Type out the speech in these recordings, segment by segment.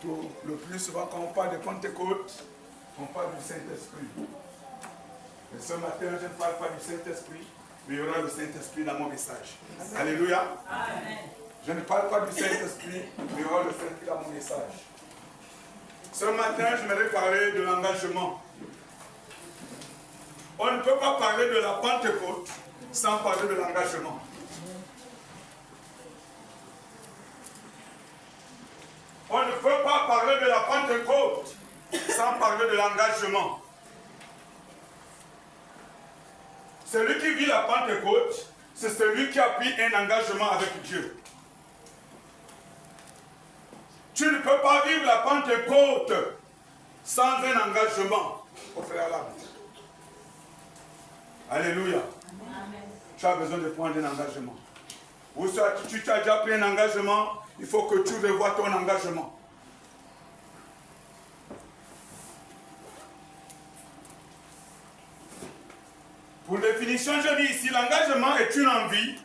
le plus souvent, quand on parle de Pentecôte, on parle du Saint-Esprit. Mais ce matin, je ne parle pas du Saint-Esprit, mais il y aura le Saint-Esprit dans mon message. Amen. Alléluia. Amen. Je ne parle pas du Saint-Esprit, mais il y aura le Saint-Esprit dans mon message. Ce matin, j'aimerais parler de l'engagement. On ne peut pas parler de la Pentecôte sans parler de l'engagement. On ne peut pas parler de la Pentecôte sans parler de l'engagement. Celui qui vit la Pentecôte, c'est celui qui a pris un engagement avec Dieu. Tu ne peux pas vivre la Pentecôte sans un engagement au préalable. Alléluia. Amen. Tu as besoin de prendre un engagement. Ou soit tu as déjà pris un engagement, il faut que tu revoies ton engagement. Pour définition, je dis ici, l'engagement est une envie,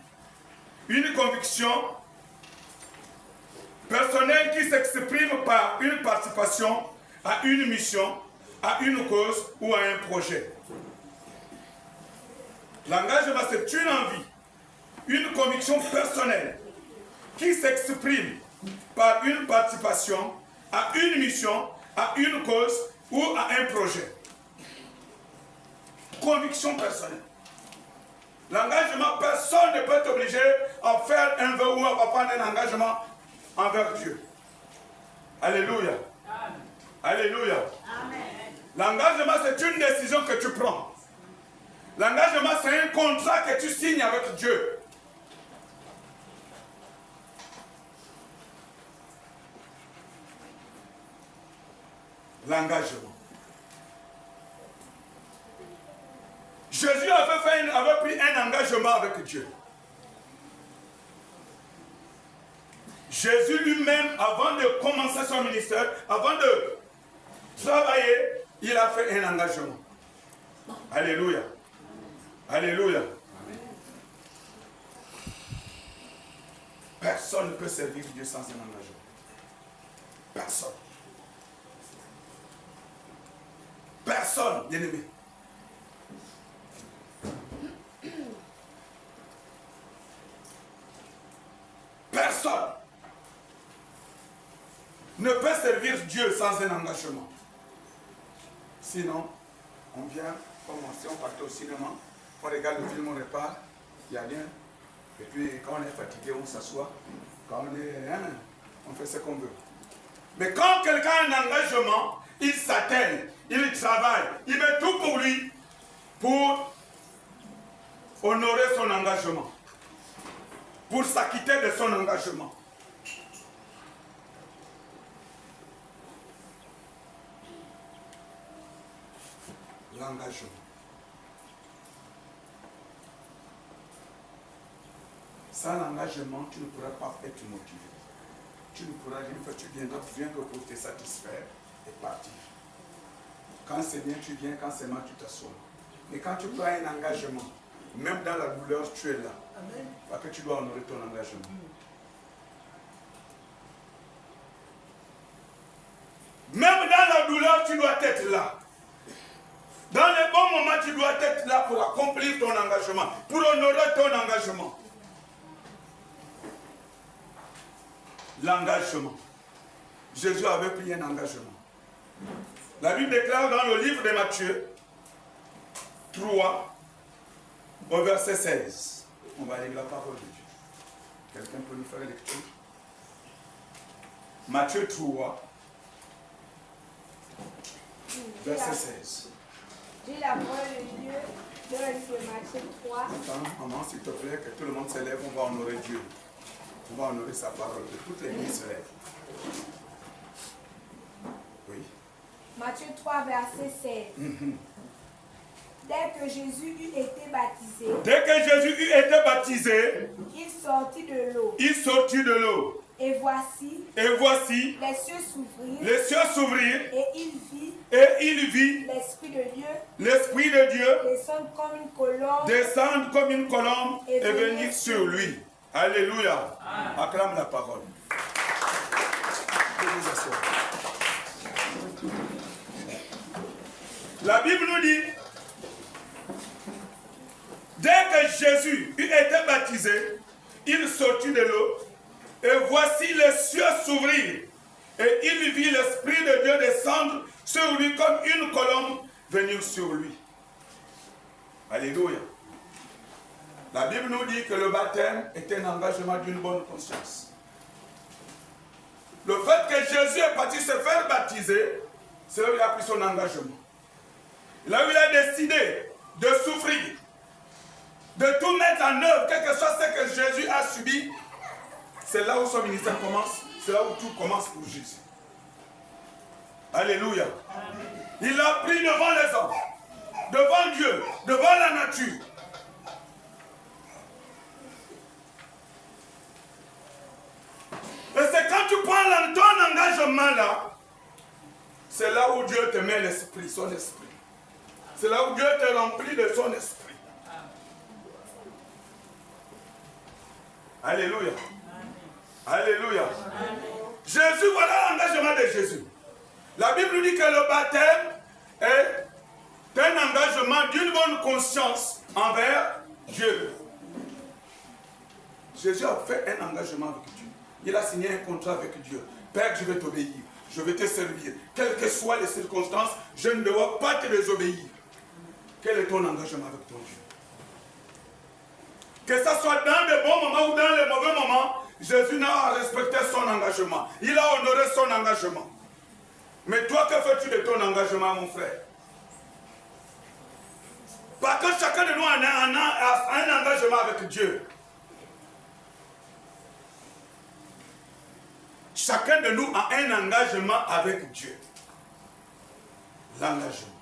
une conviction personnelle qui s'exprime par une participation à une mission, à une cause ou à un projet. L'engagement, c'est une envie, une conviction personnelle qui s'exprime par une participation à une mission, à une cause ou à un projet. Conviction personnelle. L'engagement, personne ne peut t'obliger à faire un vœu ou à prendre un engagement envers Dieu. Alléluia. Amen. Alléluia. Amen. L'engagement, c'est une décision que tu prends. L'engagement, c'est un contrat que tu signes avec Dieu. L'engagement. Jésus avait pris un engagement avec Dieu. Jésus lui-même, avant de commencer son ministère, avant de travailler, il a fait un engagement. Alléluia. Alléluia. Personne ne peut servir Dieu sans un engagement. Personne. Personne, bien-aimé. Personne ne peut servir Dieu sans un engagement. Sinon, on vient, comme on partait au cinéma, on regarde le film, on repart, il n'y a rien. Et puis quand on est fatigué, on s'assoit. Quand on est on fait ce qu'on veut. Mais quand quelqu'un a un engagement, il s'attelle, il travaille, il met tout pour lui pour honorer son engagement, pour s'acquitter de son engagement. L'engagement. Sans l'engagement, tu ne pourras pas être motivé. Tu ne pourras rien faire, tu viendras rien que pour te satisfaire et partir. Quand c'est bien, tu viens, quand c'est mal, tu t'assois. Mais quand tu prends un engagement, même dans la douleur, tu es là. Amen. Parce que tu dois honorer ton engagement. Même dans la douleur, tu dois être là. Dans les bons moments, tu dois être là pour accomplir ton engagement, pour honorer ton engagement. L'engagement. Jésus avait pris un engagement. La Bible déclare dans le livre de Matthieu 3, au verset 16. On va lire la parole de Dieu. Quelqu'un peut nous faire la lecture? Matthieu 3, verset 16. Dis la parole de Dieu dans le livre de Matthieu 3. Attends, maman, s'il te plaît, que tout le monde se lève, on va honorer Dieu. On va honorer sa parole, que toute l'église se lève. Oui. Matthieu 3, verset 16. Dès que Jésus eut été baptisé, il sortit de l'eau. Et voici, les cieux s'ouvrirent, et il vit l'Esprit de Dieu descendre comme une colombe et venir sur lui. Alléluia. Acclame la parole. La Bible nous dit, dès que Jésus eut été baptisé, il sortit de l'eau, et voici les cieux s'ouvrirent, et il vit l'Esprit de Dieu descendre sur lui comme une colombe venir sur lui. Alléluia. La Bible nous dit que le baptême est un engagement d'une bonne conscience. Le fait que Jésus est parti se faire baptiser, c'est là où il a pris son engagement. Là où il a décidé de souffrir, de tout mettre en œuvre, quel que soit ce que Jésus a subi, c'est là où son ministère commence, c'est là où tout commence pour Jésus. Alléluia. Il a pris devant les hommes, devant Dieu, devant la nature. Et c'est quand tu prends ton engagement là, c'est là où Dieu te met l'esprit, son esprit. C'est là où Dieu te remplit de son esprit. Alléluia. Alléluia. Jésus, voilà l'engagement de Jésus. La Bible nous dit que le baptême est un engagement d'une bonne conscience envers Dieu. Jésus a fait un engagement avec Dieu. Il a signé un contrat avec Dieu. Père, je vais t'obéir. Je vais te servir. Quelles que soient les circonstances, je ne dois pas te désobéir. Quel est ton engagement avec ton Dieu? Que ce soit dans les bons moments ou dans les mauvais moments, Jésus n'a respecté son engagement. Il a honoré son engagement. Mais toi, que fais-tu de ton engagement, mon frère? Parce que chacun de nous a un engagement avec Dieu. Chacun de nous a un engagement avec Dieu. L'engagement,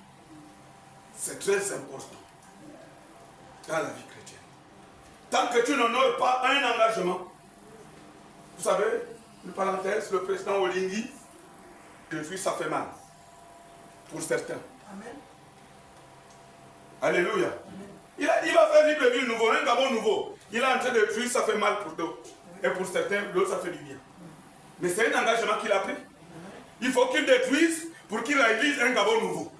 c'est très important dans la vie chrétienne. Tant que tu n'honores pas un engagement, vous savez, une parenthèse, le président Olingi, depuis ça fait mal. Pour certains. Amen. Alléluia. Amen. Il a dit, il va faire Libreville nouveau, un Gabon nouveau. Il est en train de tuer, ça fait mal pour d'autres. Et pour certains, d'autres, ça fait du bien. Mais c'est un engagement qu'il a pris. Il faut qu'il détruise pour qu'il réalise un Gabon nouveau.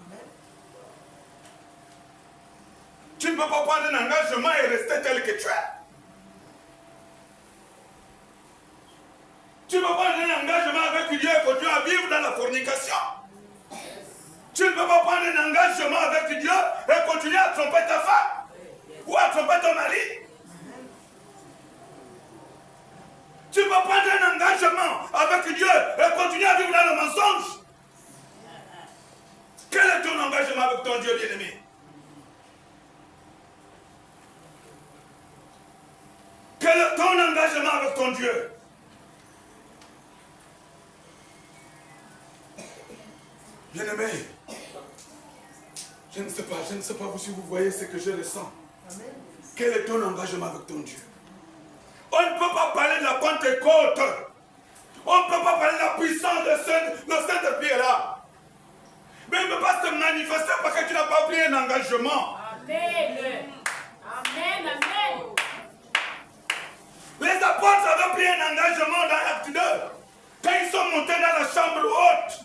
Tu ne peux pas prendre un engagement et rester tel que tu es. Tu ne peux pas prendre un engagement avec Dieu et continuer à vivre dans la fornication. Tu ne peux pas prendre un engagement avec Dieu et continuer à tromper ta femme ou à tromper ton mari. Tu peux prendre un engagement avec Dieu et continuer à vivre dans le mensonge. Quel est ton engagement avec ton Dieu bien-aimé? Quel est ton engagement avec ton Dieu? Bien-aimé, je ne sais pas vous si vous voyez ce que je ressens. Amen. Quel est ton engagement avec ton Dieu? On ne peut pas parler de la Pentecôte. On ne peut pas parler de la puissance de Saint-Pierre là. Mais il ne peut pas se manifester parce que tu n'as pas pris un engagement. Amen. Amen. Amen. Les apôtres avaient pris un engagement dans l'acte 2. Quand ils sont montés dans la chambre haute,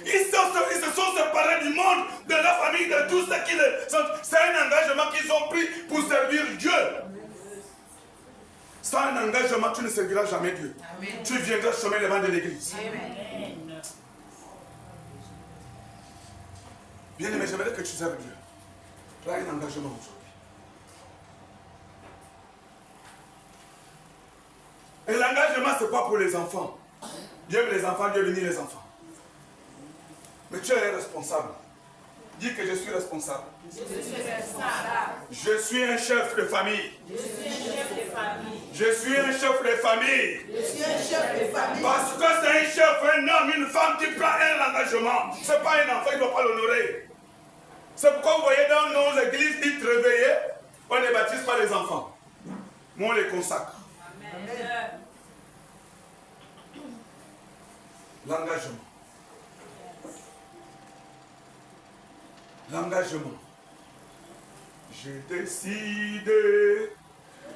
ils se sont séparés du monde, de la famille, de tout ce qu'ils sont. C'est un engagement qu'ils ont pris pour servir Dieu. Sans un engagement, tu ne serviras jamais Dieu. Amen. Tu viendras chômer les bancs de l'église. Bien aimé, j'aimerais que tu serves Dieu. Tu as un engagement aujourd'hui. Et l'engagement, ce n'est pas pour les enfants. Dieu veut les enfants, Dieu bénit les enfants. Mais tu es responsable. Dis que je suis responsable. Je suis un chef de famille. Je suis un chef de famille. Parce que c'est un chef, un homme, une femme qui prend un engagement. Ce n'est pas un enfant, il ne doit pas l'honorer. C'est pourquoi vous voyez dans nos églises dites réveillées, on ne baptise pas les enfants. Mais on les consacre. Amen. L'engagement. L'engagement. J'ai décidé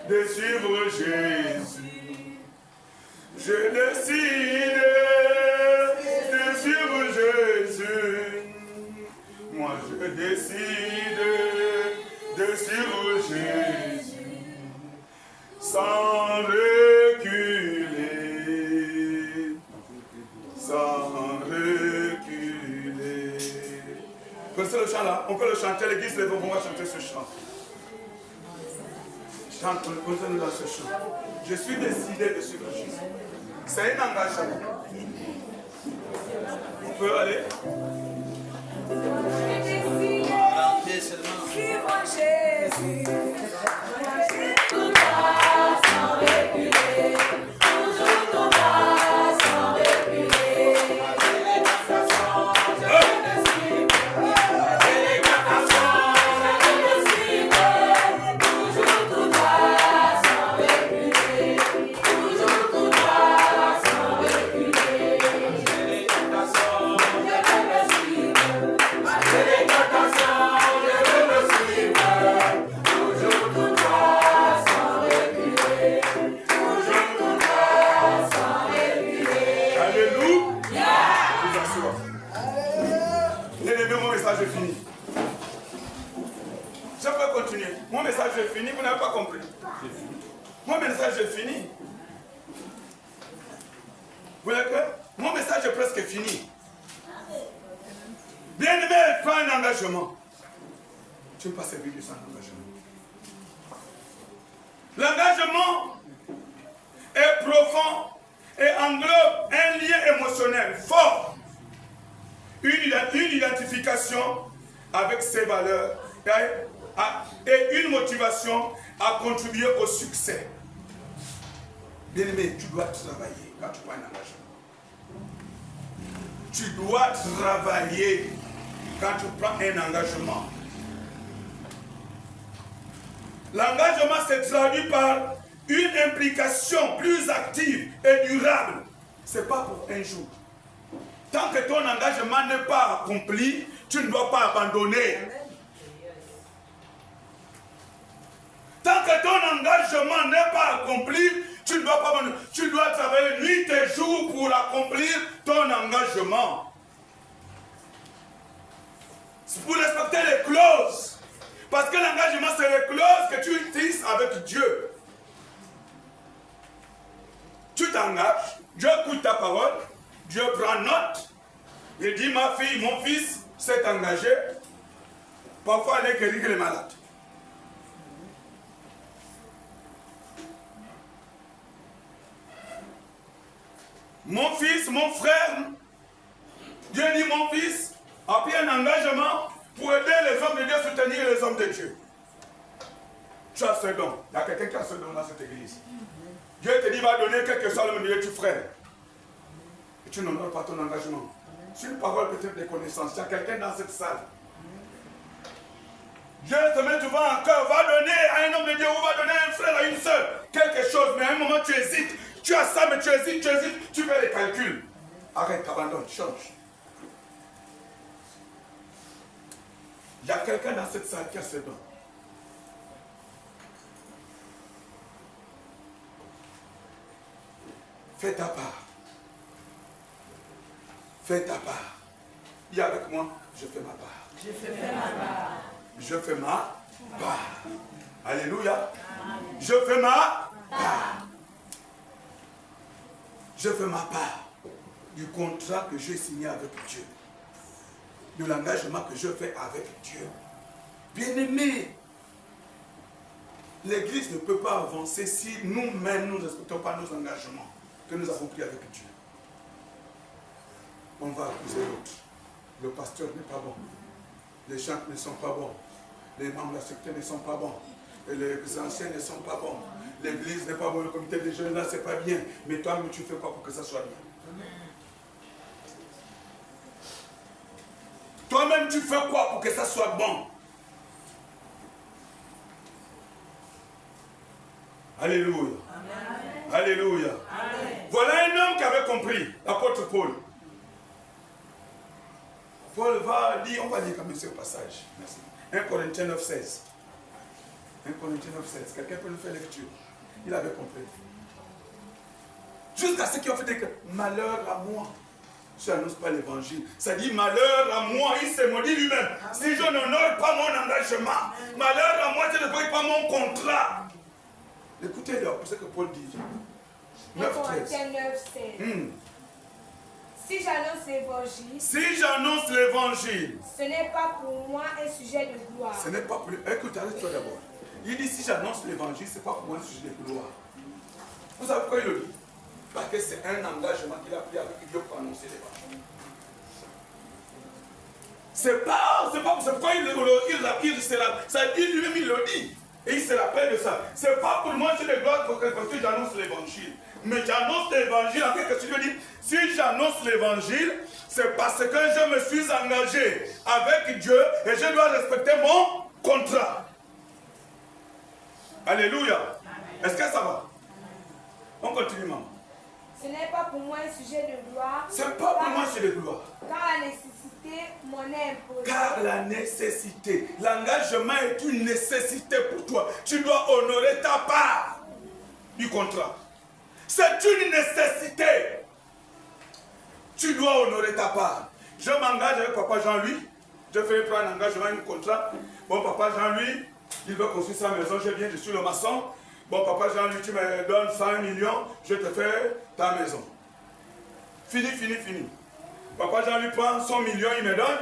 de suivre Jésus. J'ai décidé de suivre Jésus. Moi je connaissez le chant là? On peut le chanter, l'église, on va chanter ce chant. Chante, nous dans ce chant. Je suis décidé de suivre Jésus. C'est un engagement. On peut aller. Je suis décidé de suivre Jésus. Sans reculer, toujours tout va sans reculer. Je peux continuer. Mon message est fini, vous n'avez pas compris. Mon message est fini. Vous voyez que mon message est presque fini. Bien-aimé, prends un engagement. Tu ne peux pas servir Dieu sans engagement. L'engagement est profond et englobe un lien émotionnel fort. Une identification avec ses valeurs et une motivation à contribuer au succès. Bien-aimé, tu dois travailler quand tu prends un engagement. Tu dois travailler quand tu prends un engagement. L'engagement se traduit par une implication plus active et durable. Ce n'est pas pour un jour. Tant que ton engagement n'est pas accompli, tu ne dois pas abandonner. Tant que ton engagement n'est pas accompli, tu ne dois pas abandonner. Tu dois travailler nuit et jour pour accomplir ton engagement. C'est pour respecter les clauses. Parce que l'engagement, c'est les clauses que tu utilises avec Dieu. Tu t'engages, Dieu écoute ta parole, Dieu prend note. Il dit, ma fille, mon fils s'est engagé. Parfois, aller guérir les malades. Mon fils, mon frère, Dieu dit, mon fils a pris un engagement pour aider les hommes de Dieu, soutenir les hommes de Dieu. Tu as ce don. Il y a quelqu'un qui a ce don dans cette église. Dieu te dit, va donner quelque chose au milieu du frère. Et tu n'honores pas ton engagement. C'est une parole peut-être de connaissance. Il y a quelqu'un dans cette salle. Dieu te met devant un cœur, va donner à un homme de Dieu ou va donner à un frère, à une soeur, quelque chose. Mais à un moment, tu hésites. Tu as ça, mais tu hésites, tu fais les calculs. Arrête, abandonne, change. Il y a quelqu'un dans cette salle qui a ce don. Fais ta part. Fais ta part. Dis avec moi, je fais ma part. Je fais ma part. Je fais ma part. Alléluia. Je fais ma part. Je fais ma part du contrat que j'ai signé avec Dieu. De l'engagement que je fais avec Dieu. Bien-aimé, l'Église ne peut pas avancer si nous-mêmes nous ne respectons pas nos engagements que nous avons pris avec Dieu. On va accuser l'autre. Le pasteur n'est pas bon. Les chants ne sont pas bons. Les membres de la secte ne sont pas bons. Et les anciens ne sont pas bons. L'église n'est pas bonne. Le comité des jeunes là, c'est pas bien. Mais toi-même, tu fais quoi pour que ça soit bien? Toi-même, tu fais quoi pour que ça soit bon? Alléluia. Amen. Alléluia. Amen. Voilà un homme qui avait compris, l'apôtre Paul. Paul va dire, on va lire comme ça au passage. Merci. 1 Corinthiens 9, 16. 1 Corinthiens 9, 16. Quelqu'un peut nous faire lecture? Il avait compris. Jusqu'à ce qui ont fait que malheur à moi. Je n'annonce pas l'évangile. Ça dit malheur à moi. Il s'est maudit lui-même. Si je n'honore pas mon engagement, malheur à moi, je ne paye pas mon contrat. Écoutez-le, c'est ce que Paul dit. 1 Corinthiens 9, 16. Si j'annonce l'évangile, si j'annonce l'évangile, ce n'est pas pour moi un sujet de gloire. Ce n'est pas pour... Écoute, arrête-toi d'abord. Il dit, si j'annonce l'évangile, ce n'est pas pour moi un sujet de gloire. Vous savez pourquoi il le dit? Parce que c'est un engagement qu'il a pris avec Dieu pour annoncer l'évangile. C'est pourquoi il lui-même il le dit. Et il se rappelle de ça. C'est pas pour moi un sujet de gloire parce que j'annonce l'évangile. Mais j'annonce l'évangile. En quelque sorte, il dit, si j'annonce l'évangile, c'est parce que je me suis engagé avec Dieu et je dois respecter mon contrat. Alléluia. Est-ce que ça va? On continue, maman. Ce n'est pas pour moi un sujet de gloire. C'est pas pour moi un sujet de gloire. Car la nécessité m'en est imposée. Car la nécessité, l'engagement est une nécessité pour toi. Tu dois honorer ta part du contrat. C'est une nécessité. Tu dois honorer ta part. Je m'engage avec papa Jean-Louis. Je fais prendre un engagement, un contrat. Bon, papa Jean-Louis, il veut construire sa maison. Je suis le maçon. Bon, papa Jean-Louis, tu me donnes 100 millions, je te fais ta maison. Fini. Papa Jean-Louis prend 100 millions, il me donne.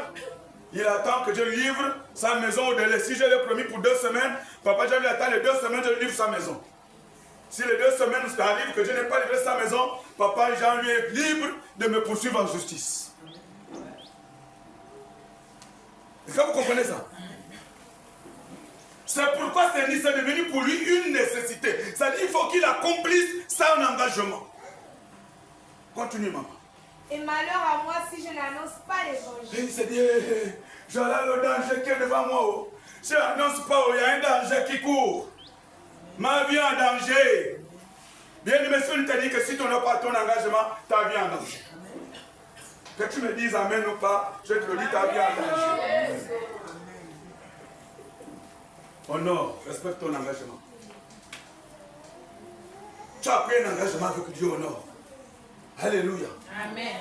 Il attend que je livre sa maison au délai. Si je l'ai promis pour 2 semaines, papa Jean-Louis attend les 2 semaines, je livre sa maison. Si les 2 semaines arrivent que je n'ai pas livré sa maison, papa Jean-Louis est libre de me poursuivre en justice. Est-ce que vous comprenez ça? C'est pourquoi c'est devenu pour lui une nécessité. C'est-à-dire qu'il faut qu'il accomplisse son engagement. Continue, maman. Et malheur à moi si je n'annonce pas l'évangile. Il s'est dit, voilà le danger qui est devant moi. Si je n'annonce pas, il y a un danger qui court. Ma vie en danger. Bien aimé, si on t'a dit que si tu n'as pas ton engagement, ta vie en danger. Que tu me dises amen ou pas, je te le dis, ta vie en danger. Honore, respecte ton engagement. Tu as pris un engagement avec Dieu, honore. Alléluia. Amen.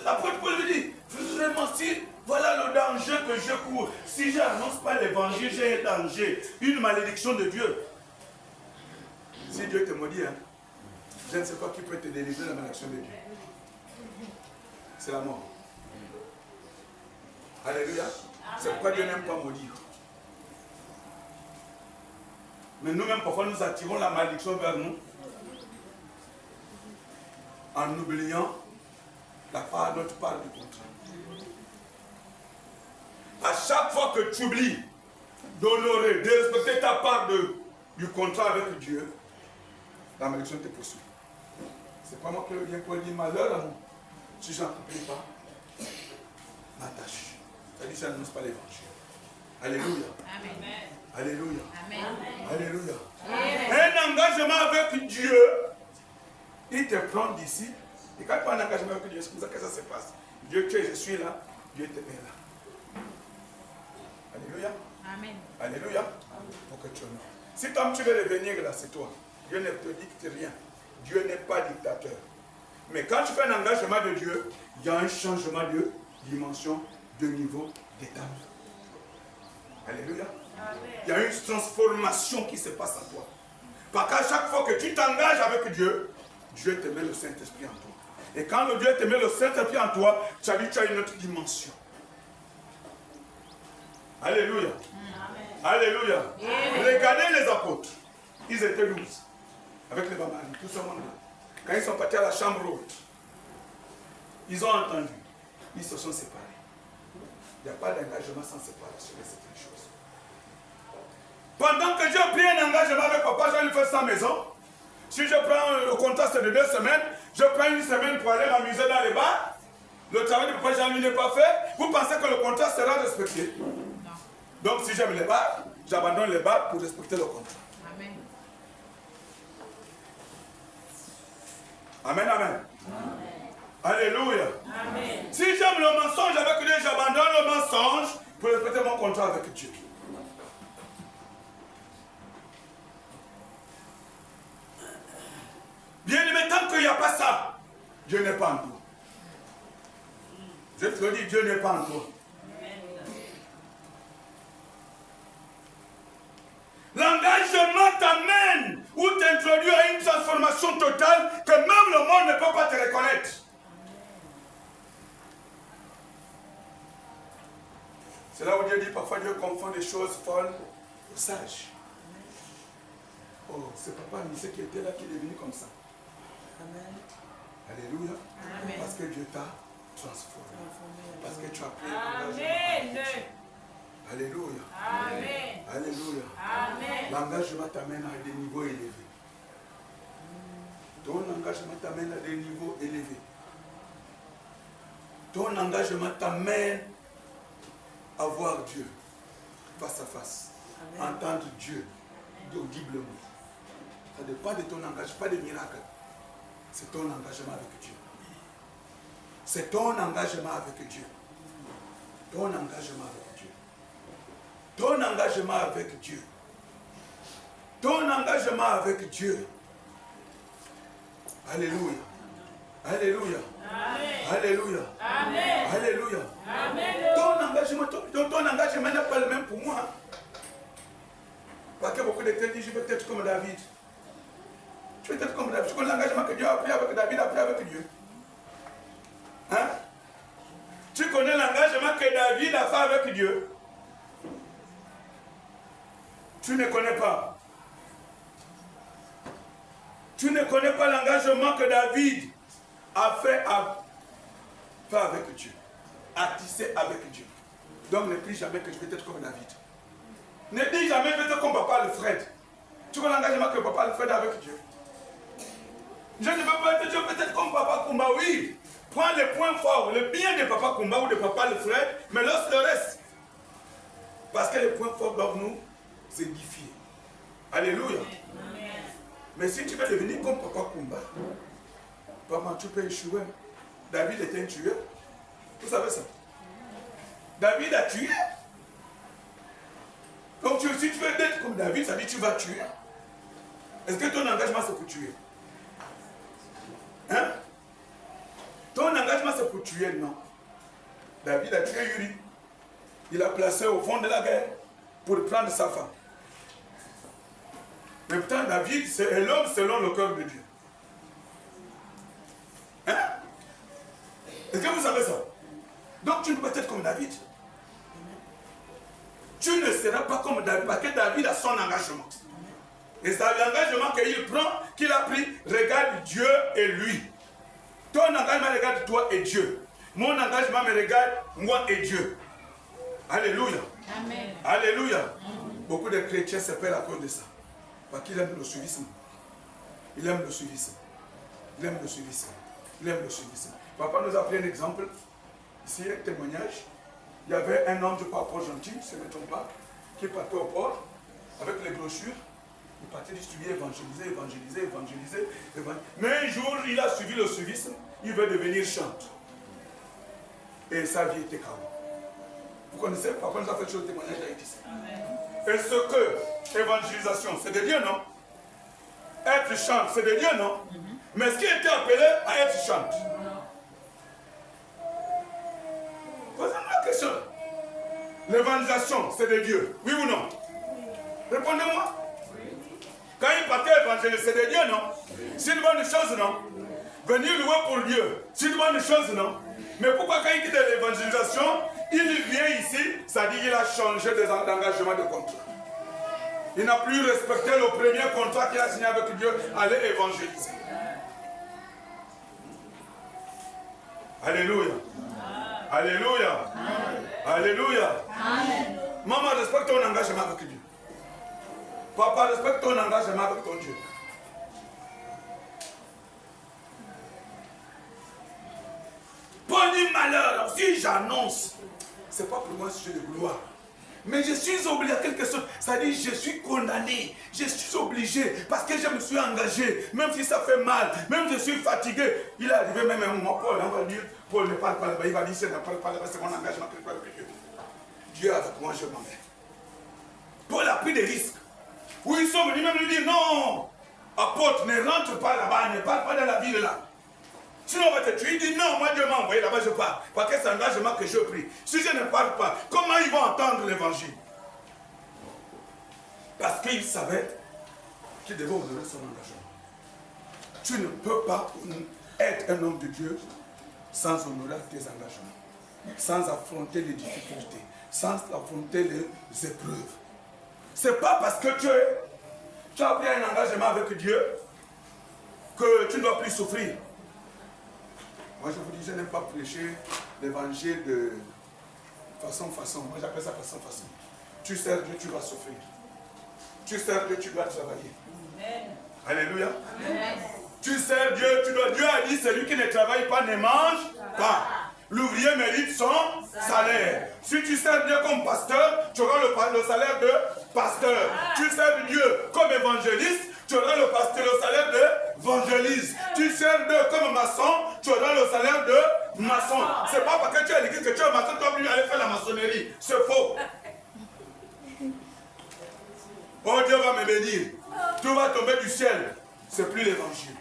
L'apôtre Paul lui dit, vraiment, si voilà le danger que je cours. Si je n'annonce pas l'évangile, j'ai un danger, une malédiction de Dieu. Si Dieu te maudit, hein, je ne sais pas qui peut te délivrer de la malédiction de Dieu. C'est la mort. Alléluia. C'est pourquoi Dieu n'aime pas maudire. Mais nous-mêmes, parfois, nous attirons la malédiction vers nous en oubliant notre part du contrat. À chaque fois que tu oublies d'honorer, de respecter ta part du contrat avec Dieu, la malédiction te poursuit. C'est pas moi qui le viens pour dire malheur à moi. Si je n'accomplis pas ma tâche. C'est-à-dire que je n'annonce pas l'évangile. Alléluia. Amen. Alléluia. Amen. Alléluia. Amen. Un engagement avec Dieu, il te prend d'ici. Et quand tu as un engagement avec Dieu, c'est comme ça que ça se passe. Dieu, tu es, je suis là, Dieu te met là. Alléluia. Amen. Alléluia. Pour que tu honores. Si toi tu veux revenir là, c'est toi. Dieu ne te dicte rien. Dieu n'est pas dictateur. Mais quand tu fais un engagement de Dieu, il y a un changement de dimension, de niveau, d'étape. Alléluia. Il y a une transformation qui se passe à toi. Parce qu'à chaque fois que tu t'engages avec Dieu, Dieu te met le Saint-Esprit en toi. Et quand le Dieu te met le Saint-Esprit en toi, tu as une autre dimension. Alléluia. Amen. Alléluia. Amen. Regardez les apôtres. Ils étaient 12. Avec les Bamari, tout ce monde-là. Quand ils sont partis à la chambre haute, ils ont entendu. Ils se sont séparés. Il n'y a pas d'engagement sans séparation de certaines choses. Pendant que j'ai pris un engagement avec papa, je vais lui faire sa maison. Si je prends le contrat de 2 semaines, je prends 1 semaine pour aller m'amuser dans les bars. Le travail de papa Jean-Louis n'est pas fait. Vous pensez que le contrat sera respecté? Non. Donc si j'aime les bars, j'abandonne les bars pour respecter le contrat. Amen. Amen, amen. Amen. Alléluia. Amen. Si j'aime le mensonge avec Dieu, j'abandonne le mensonge pour respecter mon contrat avec Dieu. Bien aimé, tant qu'il n'y a pas ça, Dieu n'est pas en toi. Je te le dis, Dieu n'est pas en toi. L'engagement t'amène ou t'introduit à une transformation totale que même le monde ne peut pas te reconnaître. C'est là où Dieu dit parfois Dieu confond des choses folles aux sages. Oh, c'est papa Missé qui était là qui est devenu comme ça. Amen. Alléluia. Amen. Parce que Dieu t'a transformé. Parce que tu as pris Amen. Alléluia. Amen. Alléluia. Amen. L'engagement t'amène à des niveaux élevés. Ton engagement t'amène à des niveaux élevés. Ton engagement t'amène à voir Dieu face à face. Amen. Entendre Dieu audiblement. Ça ne dépend de ton engagement, pas de miracle. C'est ton engagement avec Dieu. C'est ton engagement avec Dieu. Ton engagement avec Dieu. Ton engagement avec Dieu. Ton engagement avec Dieu. Alléluia. Alléluia. Amen. Alléluia. Amen. Alléluia. Amen. Ton engagement n'est pas le même pour moi. Parce que beaucoup de gens disent, je veux être comme David. Tu veux être comme David. Tu connais l'engagement que Dieu a pris avec David, a pris avec Dieu. Hein? Tu connais l'engagement que David a fait avec Dieu. Tu ne connais pas. Tu ne connais pas l'engagement que David a fait avec Dieu. A tissé avec Dieu. Donc ne prie jamais que je vais être comme David. Ne dis jamais je vais être comme papa Alfred. Tu connais l'engagement que papa Alfred a avec Dieu. Je ne veux pas être, je veux être comme papa Kumba, oui. Prends les points forts, le bien de papa Kumba ou de papa Alfred, mais laisse le reste. Parce que les points forts doivent nous édifier. Alléluia. Amen. Mais si tu veux devenir comme papa Kumba, papa, tu peux échouer. David était un tueur. Vous savez ça? David a tué. Donc si tu veux être comme David, ça dit que tu vas tuer. Est-ce que ton engagement c'est pour tuer? Hein? Ton engagement c'est pour tuer, non. David a tué Uri. Il l'a placé au fond de la guerre pour prendre sa femme. Mais pourtant David c'est l'homme selon le cœur de Dieu. Hein? Est-ce que vous savez ça? Donc tu ne peux pas être comme David. Tu ne seras pas comme David parce que David a son engagement. Et c'est l'engagement qu'il prend, qu'il a pris, regarde Dieu et lui. Ton engagement regarde toi et Dieu. Mon engagement me regarde moi et Dieu. Alléluia. Amen. Alléluia. Beaucoup de chrétiens se perdent à cause de ça. Parce qu'il aime le suivisme. Il aime le suivisme. Il aime le suivisme. Il aime le suivisme. Papa nous a pris un exemple. Ici, un témoignage. Il y avait un homme, je crois, port gentil, si je ne me trompe pas, qui partait au port avec les brochures. Il partait distribuer, évangéliser. Mais un jour, il a suivi le suivisme. Il veut devenir chanteur. Et sa vie était calme. Vous connaissez? Papa nous a fait le témoignage d'Haïti. Et ce que évangélisation, c'est de Dieu, non? Être chante, c'est de Dieu, non? Mais est-ce qu'il était appelé à être chante? Posez-moi la question. L'évangélisation, c'est de Dieu, oui ou non? Répondez-moi. Quand il partait évangéliser, c'est de Dieu, non? C'est une bonne chose, non? Venir louer pour Dieu, c'est une bonne chose, non? Mais pourquoi quand il quitte l'évangélisation, il vient ici, ça dit qu'il a changé d'engagement de contrat. Il n'a plus respecté le premier contrat qu'il a signé avec Dieu, aller évangéliser. Alléluia. Alléluia. Alléluia. Amen. Maman, respecte ton engagement avec Dieu. Papa, respecte ton engagement avec ton Dieu. Pas du malheur. Si j'annonce, ce n'est pas pour moi un sujet de gloire. Mais je suis obligé à quelque chose. C'est-à-dire, je suis condamné. Je suis obligé parce que je me suis engagé. Même si ça fait mal, même si je suis fatigué. Il est arrivé même un moment, Paul, on va dire, Paul ne parle pas là-bas. Il va dire, je ne parle pas là-bas, c'est mon engagement que je parle avec Dieu. Dieu avec moi, je m'en vais. Paul a pris des risques. Où ils sont venus même lui dire, non, apôtre, ne rentre pas là-bas, ne parle pas dans la ville là. Sinon on va te tuer. Il dit non, moi Dieu m'a envoyé là-bas, je pars. Parce que c'est un engagement que j'ai pris. Si je ne parle pas, comment ils vont entendre l'évangile? Parce qu'il savait qu'il devait honorer son engagement. Tu ne peux pas être un homme de Dieu sans honorer tes engagements. sans affronter les difficultés, sans affronter les épreuves. Ce n'est pas parce que tu as pris un engagement avec Dieu que tu ne dois plus souffrir. Moi je vous dis, je n'aime pas prêcher l'évangile de façon. Moi j'appelle ça façon. Tu sers Dieu, tu vas souffrir. Tu sers Dieu, tu dois travailler. Amen. Alléluia. Amen. Tu sers Dieu, tu dois. Dieu a dit, celui qui ne travaille pas ne mange pas. L'ouvrier mérite son salaire. Si tu sers Dieu comme pasteur, tu auras le salaire de pasteur. Tu sers Dieu comme évangéliste, tu auras le salaire d'évangéliste. Tu sers Dieu comme maçon, tu auras le salaire de maçon. C'est pas parce que tu es à l'église que tu es maçon, tu dois plus aller faire la maçonnerie. C'est faux. Oh, Dieu va me bénir. Tout va tomber du ciel. C'est plus l'évangile.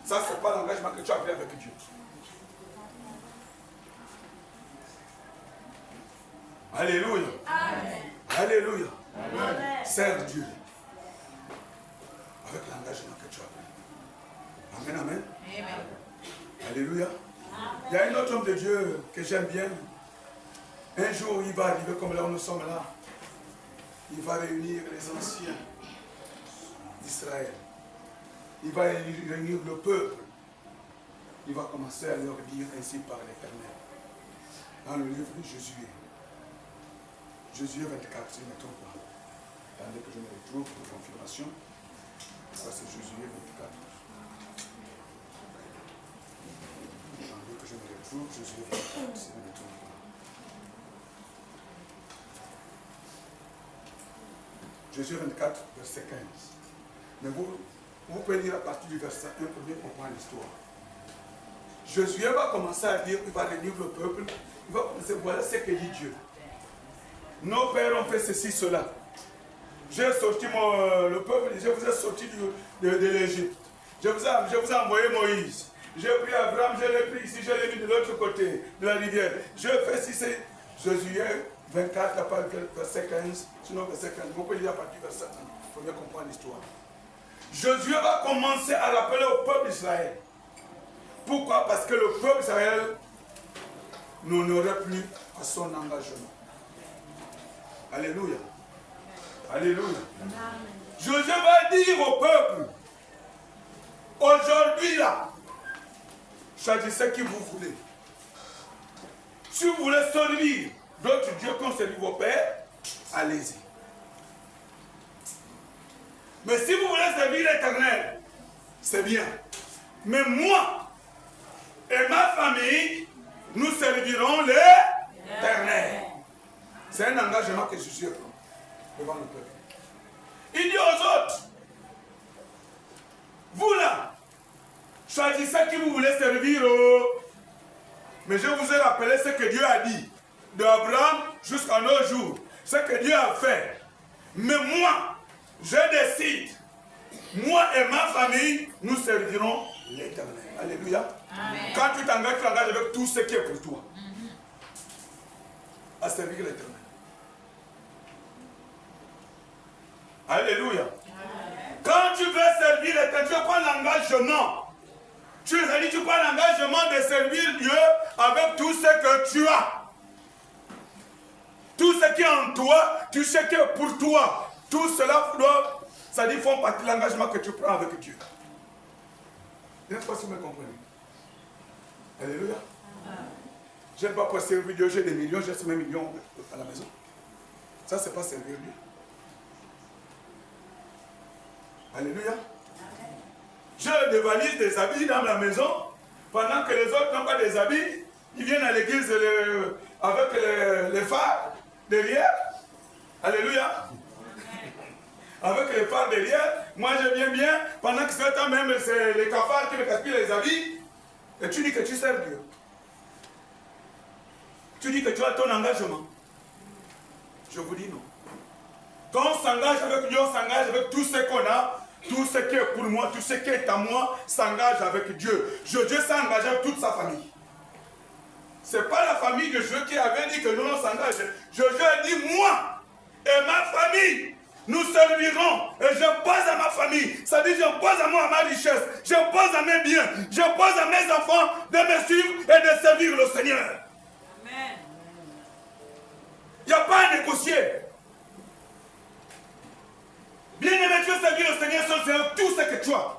Ça, c'est pas l'engagement que tu as pris avec Dieu. Alléluia. Amen. Alléluia. Amen. Sers Dieu avec l'engagement que tu as pris. Amen, amen. Amen. Alléluia. Amen. Il y a un autre homme de Dieu que j'aime bien. Un jour, il va arriver comme là où nous sommes là. Il va réunir les anciens d'Israël. Il va réunir le peuple. Il va commencer à leur dire ainsi par l'Éternel. Dans le livre de Josué. Josué 24, si je ne me trompe pas. Attendez que je me retrouve pour confirmation. Ça c'est Josué 24. Attendez que je me retrouve. Josué 24, si je ne me trompe pas. Josué 24, verset 15. Mais vous pouvez lire à partir du verset 1 pour bien comprendre l'histoire. Josué va commencer à dire qu'il va réunir le peuple. Il va commencer, voilà ce que dit Dieu. Nos pères ont fait ceci, cela. J'ai sorti le peuple, je vous ai sorti de l'Égypte. Je vous ai envoyé Moïse. J'ai pris Abraham, je l'ai pris ici, je l'ai mis de l'autre côté de la rivière. Je fais si c'est Josué 24, à part verset 15, sinon verset 15. Vous pouvez lire à partir du verset 1. Il faut bien comprendre l'histoire. Josué va commencer à rappeler au peuple d'Israël. Pourquoi? Parce que le peuple d'Israël n'honorait plus à son engagement. Alléluia. Alléluia. Josué va dire au peuple, aujourd'hui là, choisissez qui vous voulez. Si vous voulez servir d'autres dieux qu'ont servi vos pères, allez-y. Mais si vous voulez servir l'Éternel, c'est bien. Mais moi et ma famille, nous servirons l'Éternel. C'est un engagement que Jésus prend devant le peuple. Il dit aux autres, vous là, choisissez qui vous voulez servir. Mais je vous ai rappelé ce que Dieu a dit, d'Abraham jusqu'à nos jours, ce que Dieu a fait. Mais moi, je décide, moi et ma famille, nous servirons l'Éternel. Alléluia. Amen. Quand tu t'engages avec tout ce qui est pour toi. À servir l'Éternel. Alléluia. Amen. Quand tu veux servir l'Éternel, tu prends l'engagement. Tu prends l'engagement de servir Dieu avec tout ce que tu as. Tout ce qui est en toi, tout ce qui est pour toi. Tout cela doit, ça dit, font partie de l'engagement que tu prends avec Dieu. Je ne sais pas si vous me comprenez. Alléluia. Je n'aime pas servir Dieu, j'ai des millions, j'ai 5 millions à la maison. Ça, c'est pas servir Dieu. Alléluia. J'ai des valises, des habits dans la maison, pendant que les autres n'ont pas des habits, ils viennent à l'église avec les phares derrière. Alléluia. Avec les phares derrière, moi je viens bien, pendant que ce temps même, c'est les cafards qui me gaspillent les habits, et tu dis que tu sers Dieu. Tu dis que tu as ton engagement. Je vous dis non. Quand on s'engage avec Dieu, on s'engage avec tout ce qu'on a, tout ce qui est pour moi, tout ce qui est à moi, s'engage avec Dieu. Dieu s'est engagé avec toute sa famille. Ce n'est pas la famille de Dieu qui avait dit que nous on s'engage. Dieu a dit, moi et ma famille, nous servirons. Et je pose à ma famille, ça dit, je pose à moi à ma richesse, je pose à mes biens, je pose à mes enfants de me suivre et de servir le Seigneur. Amen. pas à négocier. Bien-aimé, tu veux servir le Seigneur seul, c'est tout ce que tu as.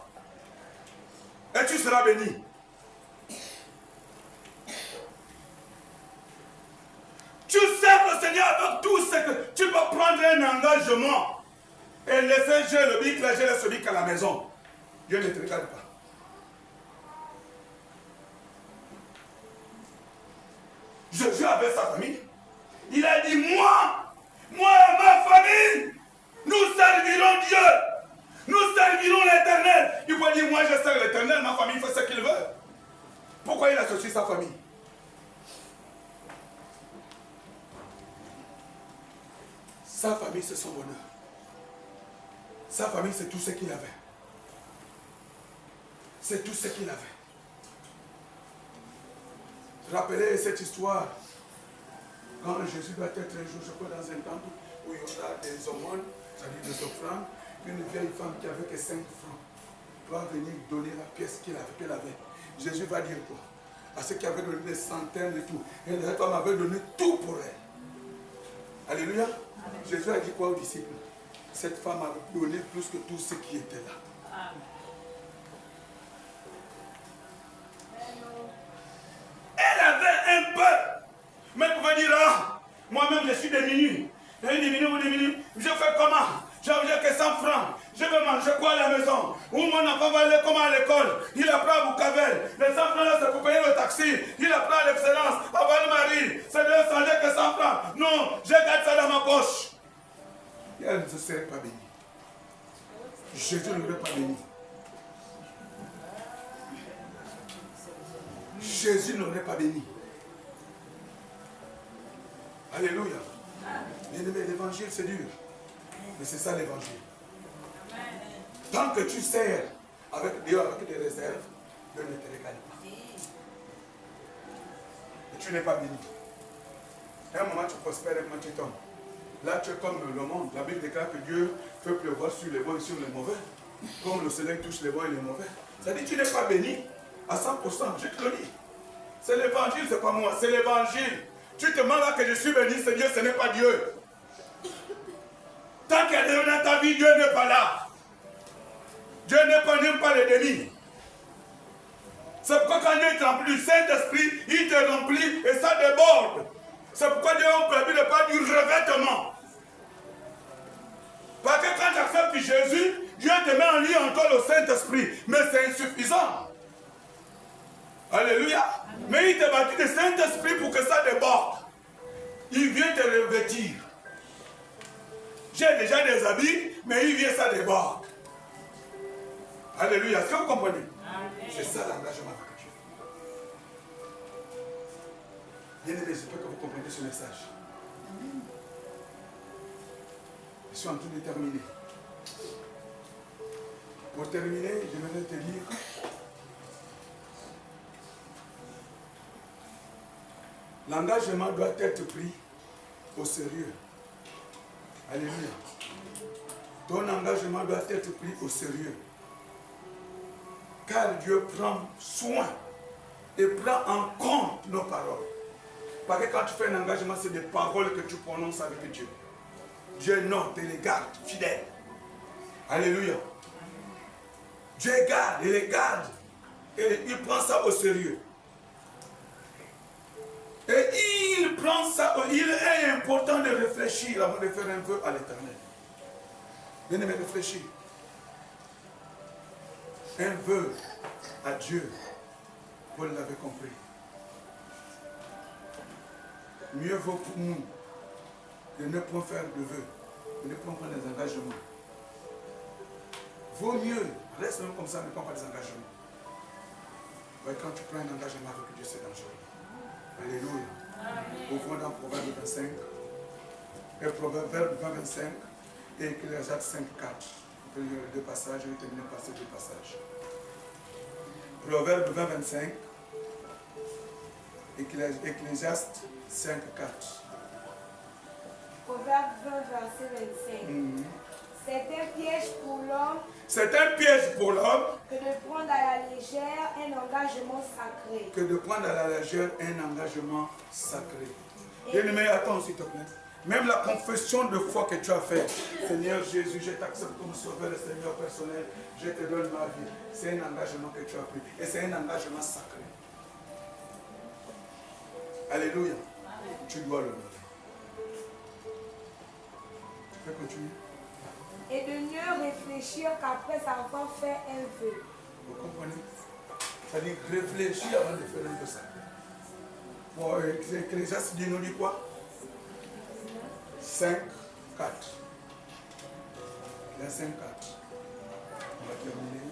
Et tu seras béni. Tu sers le Seigneur avec tout ce que tu peux prendre un engagement et laisser jouer le bic, là, j'ai ce bic à la maison. Dieu ne te regarde pas. Jésus avec sa famille. Il a dit, moi et ma famille, nous servirons Dieu. Nous servirons l'Éternel. Il peut dire, moi je sers l'Éternel, ma famille fait ce qu'il veut. Pourquoi il a choisi sa famille? Sa famille, c'est son bonheur. Sa famille, c'est tout ce qu'il avait. C'est tout ce qu'il avait. Rappelez cette histoire. Quand Jésus va être un jour, je crois, dans un temple où il y aura des aumônes, c'est-à-dire des offrandes, une vieille femme qui avait que 5 francs va venir donner la pièce qu'elle avait. Jésus va dire quoi? À ceux qui avaient donné des centaines et tout. Et cette femme avait donné tout pour elle. Alléluia. Amen. Jésus a dit quoi aux disciples? Cette femme a donné plus que tous ceux qui étaient là. Amen. Elle avait un peu. Mais elle pouvait dire, ah, moi-même je suis diminué. Je fais comment? J'ai que 100 francs. Je vais manger quoi à la maison? Ou mon enfant va aller comment à l'école? Il apprend à Boucavel. Les 100 francs là, c'est pour payer le taxi. Il apprend à l'excellence. À Val-Marie. C'est de changer que 100 francs. Non, je garde ça dans ma poche. Et elle ne serait pas bénie. Jésus ne l'aurait pas béni. Jésus n'aurait pas béni. Alléluia. Bien-aimé, l'évangile c'est dur. Mais c'est ça l'évangile. Tant que tu sers avec Dieu, avec des réserves, Dieu ne te regarde pas. Et tu n'es pas béni. À un moment tu prospères, un moment tu tombes. Là tu es comme le monde. La Bible déclare que Dieu fait pleuvoir sur les bons et sur les mauvais. Comme le soleil touche les bons et les mauvais. Ça dit que tu n'es pas béni à 100%. Je te le dis. C'est l'évangile, c'est pas moi, c'est l'évangile. Tu te demandes là que je suis béni, c'est Dieu, ce n'est pas Dieu. Tant qu'il y a Dieu dans ta vie, Dieu n'est pas là. Dieu n'aime pas les dénis. C'est pourquoi quand Dieu te remplit du Saint-Esprit, il te remplit et ça déborde. C'est pourquoi Dieu a permis de pas du revêtement. Parce que quand tu acceptes Jésus, Dieu te met en lui en toi le Saint-Esprit. Mais c'est insuffisant. Alléluia. Amen. Mais il te bâtit le Saint-Esprit pour que ça déborde. Il vient te revêtir. J'ai déjà des habits, mais il vient, ça déborde. Alléluia. Est-ce que vous comprenez? C'est ça l'engagement avec Dieu. Bien-aimés, j'espère que vous comprenez ce message. Je suis en train de terminer. Pour terminer, j'aimerais te dire l'engagement doit être pris au sérieux. Alléluia. Ton engagement doit être pris au sérieux. Car Dieu prend soin et prend en compte nos paroles. Parce que quand tu fais un engagement, c'est des paroles que tu prononces avec Dieu. Dieu note et les garde fidèles. Alléluia. Dieu garde et les garde. Et il prend ça au sérieux. Et il prend ça, il est important de réfléchir avant de faire un vœu à l'Éternel. Bien-aimé, réfléchis. Un vœu à Dieu, vous l'avez compris. Mieux vaut pour nous de ne pas faire de vœux, de ne pas prendre des engagements. Vaut mieux, reste même comme ça, ne prends pas des engagements. Mais quand tu prends un engagement avec Dieu, c'est dangereux. Alléluia. Ouvrons dans Proverbe 25, et Proverbe 25 et Ecclésiaste 5, 4. On peut lire les deux passages, je vais terminer par ces deux passages. Proverbe 20, 25, Ecclésiaste 5, 4. Proverbe 20, verset 25. C'est un piège pour l'homme. C'est un piège pour l'homme. Que de prendre à la légère un engagement sacré. Que de prendre à la légère un engagement sacré. Bien-aimé, attends s'il te plaît. Même la confession de foi que tu as faite, Seigneur Jésus, je t'accepte comme sauveur et Seigneur personnel, je te donne ma vie. C'est un engagement que tu as pris et c'est un engagement sacré. Alléluia. Tu dois le donner. Tu peux continuer. Et de ne réfléchir qu'après avoir fait un vœu. Vous comprenez? C'est-à-dire réfléchir avant de faire un vœu sacré. Bon, Ecclésiaste nous dit quoi? 5, 4. La 5, 4. On va terminer.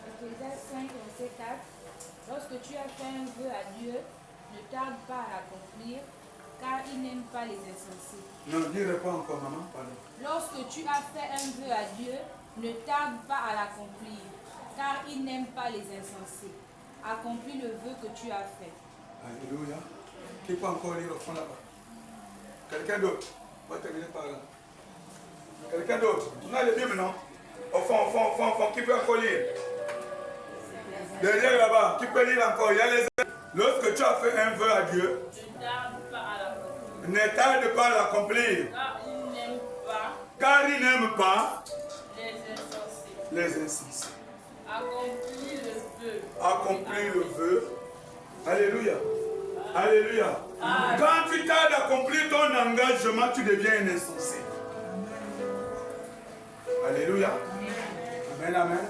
Ecclésiaste 5, verset 4. Lorsque tu as fait un vœu à Dieu, ne tarde pas à l'accomplir, car il n'aime pas les insensés. Non, ne dirai pas encore, maman, pardon. Lorsque tu as fait un vœu à Dieu, ne tarde pas à l'accomplir, car il n'aime pas les insensés. Accomplis le vœu que tu as fait. Alléluia. Qui peut encore lire au fond là-bas? Quelqu'un d'autre? On va terminer par là. Quelqu'un d'autre? On a les Bibles, non? Au fond. Qui peut encore lire? Derrière là-bas, qui peut lire encore? Il y a les... Lorsque tu as fait un vœu à Dieu, ne tarde pas à l'accomplir. Car il n'aime pas les insensés. Accomplis le vœu. Alléluia. Alléluia. Quand tu tardes d'accomplir ton engagement, tu deviens un insensé. Alléluia. Amen, amen.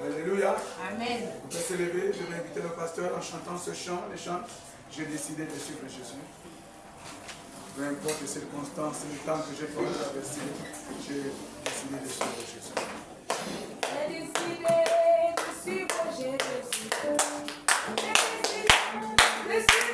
Alléluia. Amen. Vous pouvez se lever. Je vais inviter le pasteur en chantant ce chant. Les chants. J'ai décidé de suivre Jésus. Peu importe les circonstances, le temps que j'ai pu traverser, j'ai décidé de suivre Jésus. J'ai décidé de suivre Jésus. J'ai décidé de suivre